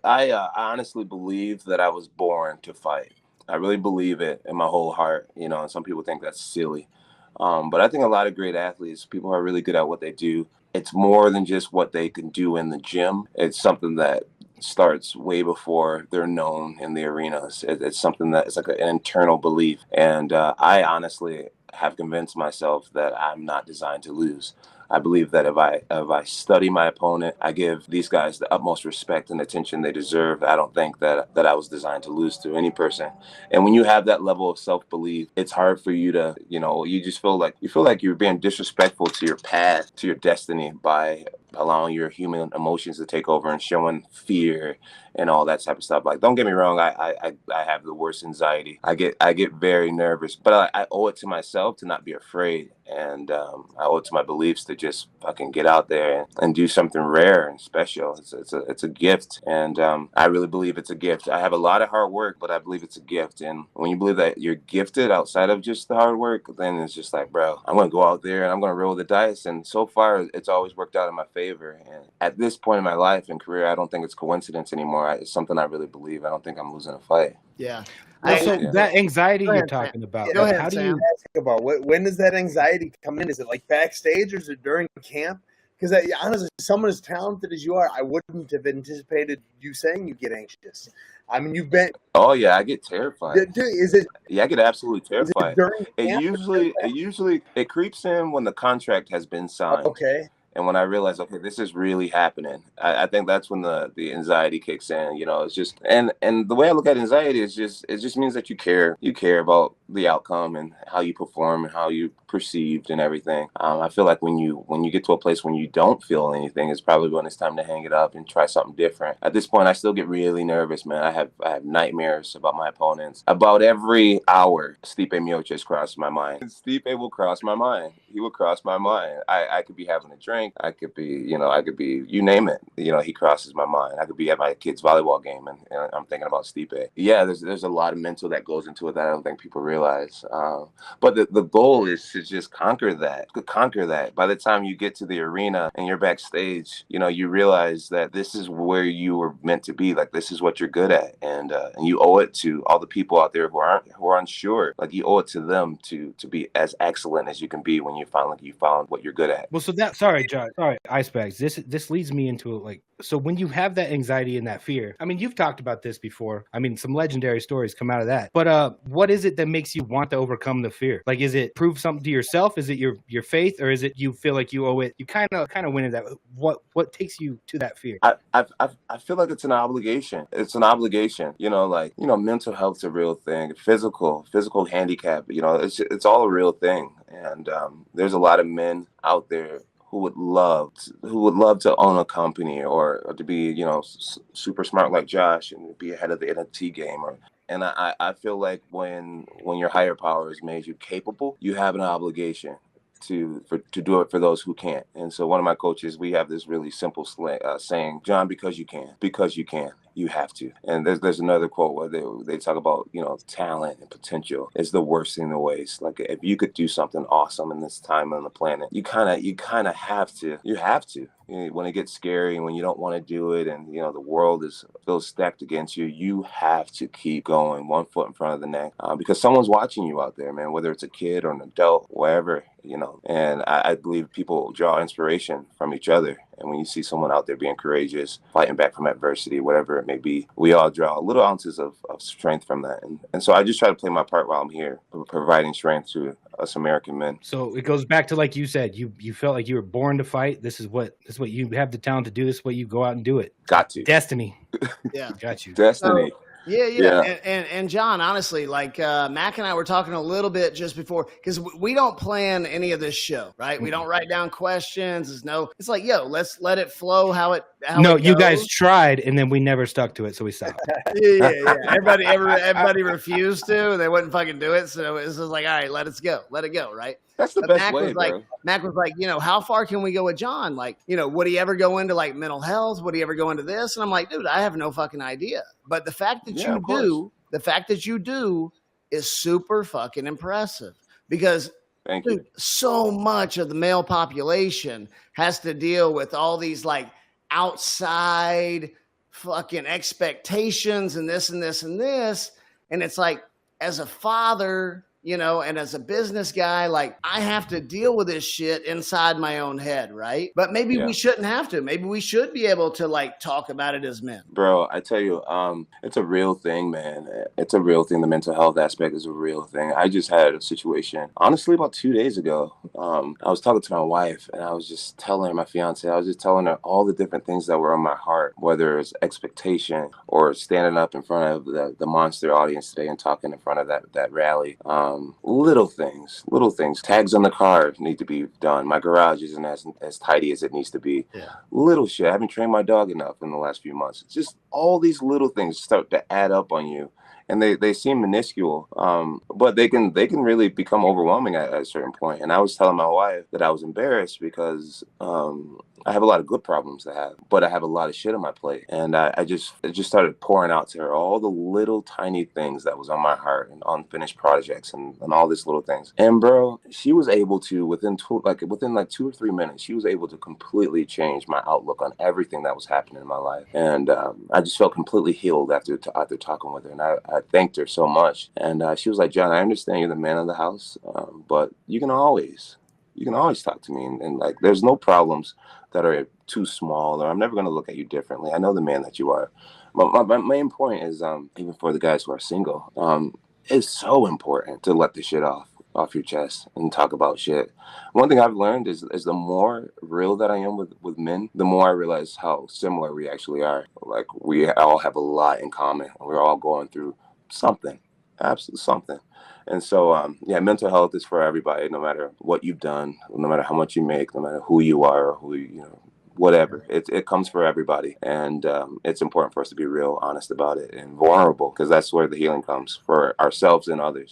I honestly believe that I was born to fight. I really believe it in my whole heart, and some people think that's silly. But I think a lot of great athletes, people who are really good at what they do, it's more than just what they can do in the gym. It's something that starts way before they're known in the arenas. It's something that it's like an internal belief. And I honestly have convinced myself that I'm not designed to lose. I believe that if I study my opponent, I give these guys the utmost respect and attention they deserve. I don't think that I was designed to lose to any person. And when you have that level of self belief, it's hard for you to, you just feel like you're being disrespectful to your path, to your destiny by allowing your human emotions to take over and showing fear and all that type of stuff. Like, don't get me wrong, I have the worst anxiety. I get very nervous, but I owe it to myself to not be afraid, and I owe it to my beliefs to just fucking get out there and do something rare and special. It's a gift, and I really believe it's a gift. I have a lot of hard work, but I believe it's a gift. And when you believe that you're gifted outside of just the hard work, then it's just like, bro, I'm gonna go out there and I'm gonna roll the dice. And so far, it's always worked out in my favor. And at this point in my life and career, I don't think it's coincidence anymore. It's something I really believe. I don't think I'm losing a fight. Yeah. Well, so Yeah. that anxiety Go you're ahead, Sam. talking about, Go like, ahead, how do Sam. you? Ask about when does that anxiety come in? Is it like backstage or is it during camp? Because honestly, someone as talented as you are, I wouldn't have anticipated you saying you get anxious. I mean, you've been. Oh yeah, I get terrified. Is it Yeah, I get absolutely terrified. during It camp? usually it creeps in when the contract has been signed. Okay. And when I realize, okay, this is really happening, I think that's when the anxiety kicks in. It's just and the way I look at anxiety is it just means that you care about the outcome and how you perform and how you perceived and everything. I feel like when you get to a place when you don't feel anything, it's probably when it's time to hang it up and try something different. At this point, I still get really nervous, man. I have nightmares about my opponents. About every hour, Stipe Miocic crosses my mind. Stipe will cross my mind. He will cross my mind. I could be having a drink. I could be, you name it. He crosses my mind. I could be at my kid's volleyball game and I'm thinking about Stipe. Yeah, there's a lot of mental that goes into it that I don't think people realize. But the goal is to just conquer that. By the time you get to the arena and you're backstage, you realize that this is where you were meant to be. Like, this is what you're good at, and you owe it to all the people out there who are unsure. Like, you owe it to them to be as excellent as you can be when you found what you're good at. Well, so sorry, Ice Bagz. This leads me into like, so when you have that anxiety and that fear, I mean, you've talked about this before. I mean, some legendary stories come out of that. But what is it that makes you want to overcome the fear? Like, is it prove something to yourself? Is it your faith, or is it you feel like you owe it? You kind of went into that. What takes you to that fear? I feel like it's an obligation. It's an obligation. Mental health's a real thing. Physical handicap. It's all a real thing. And there's a lot of men out there who would love to own a company or to be, super smart like Josh and be ahead of the NFT game. And I feel like when your higher power has made you capable, you have an obligation to do it for those who can't. And so one of my coaches, we have this really simple saying, John, because you can, you have to. And there's another quote where they talk about, talent and potential is the worst thing to waste. Like, if you could do something awesome in this time on the planet, you kind of have to. You have to. When it gets scary and when you don't want to do it and, the world feels stacked against you, you have to keep going one foot in front of the next because someone's watching you out there, man, whether it's a kid or an adult, wherever, and I believe people draw inspiration from each other. And when you see someone out there being courageous, fighting back from adversity, whatever it may be, we all draw little ounces of strength from that. And so I just try to play my part while I'm here, providing strength to us American men. So it goes back to, like you said, you felt like you were born to fight. This is what you have the talent to do. This is what you go out and do it. Got to. Destiny. Yeah. Got you. Destiny. Yeah. And John, honestly, like Mac and I were talking a little bit just before, because we don't plan any of this show, right? We don't write down questions. It's like, let's let it flow how it you guys tried, and then we never stuck to it, so we stopped. Yeah. Everybody refused to. They wouldn't fucking do it. So it was just like, all right, let it go, right? That's the best way, bro. Mac was like, how far can we go with John? Like, would he ever go into like mental health? Would he ever go into this? And I'm like, dude, I have no fucking idea. But the fact that you do is super fucking impressive because dude, so much of the male population has to deal with all these like outside fucking expectations and this and this and this. And it's like, as a father, you know, and as a business guy, like I have to deal with this shit inside my own head, right? But maybe we shouldn't have to. Maybe we should be able to like talk about it as men. Bro, I tell you, it's a real thing, man. It's a real thing. The mental health aspect is a real thing. I just had a situation, honestly, about 2 days ago. I was talking to my wife, and I was just telling her, my fiance, I was just telling her all the different things that were on my heart, whether it's expectation or standing up in front of the monster audience today and talking in front of that rally. Little things. Tags on the car need to be done. My garage isn't as tidy as it needs to be. Yeah. Little shit. I haven't trained my dog enough in the last few months. It's just all these little things start to add up on you. And they seem minuscule, but they can really become overwhelming at a certain point. And I was telling my wife that I was embarrassed because I have a lot of good problems to have, but I have a lot of shit on my plate. And it just started pouring out to her all the little tiny things that was on my heart and unfinished projects and all these little things. And bro, she was able to within 2 or 3 minutes, she was able to completely change my outlook on everything that was happening in my life. And I just felt completely healed after talking with her. And I thanked her so much. And she was like, John, I understand you're the man of the house, but you can always talk to me. And like, there's no problems that are too small, or I'm never going to look at you differently. I know the man that you are. My main point is, even for the guys who are single, it's so important to let the shit off your chest and talk about shit. One thing I've learned is the more real that I am with men, the more I realize how similar we actually are. Like, we all have a lot in common. We're all going through something, absolutely something. And so, mental health is for everybody, no matter what you've done, no matter how much you make, no matter who you are, or whatever. It comes for everybody. And it's important for us to be real, honest about it, and vulnerable, because that's where the healing comes for ourselves and others.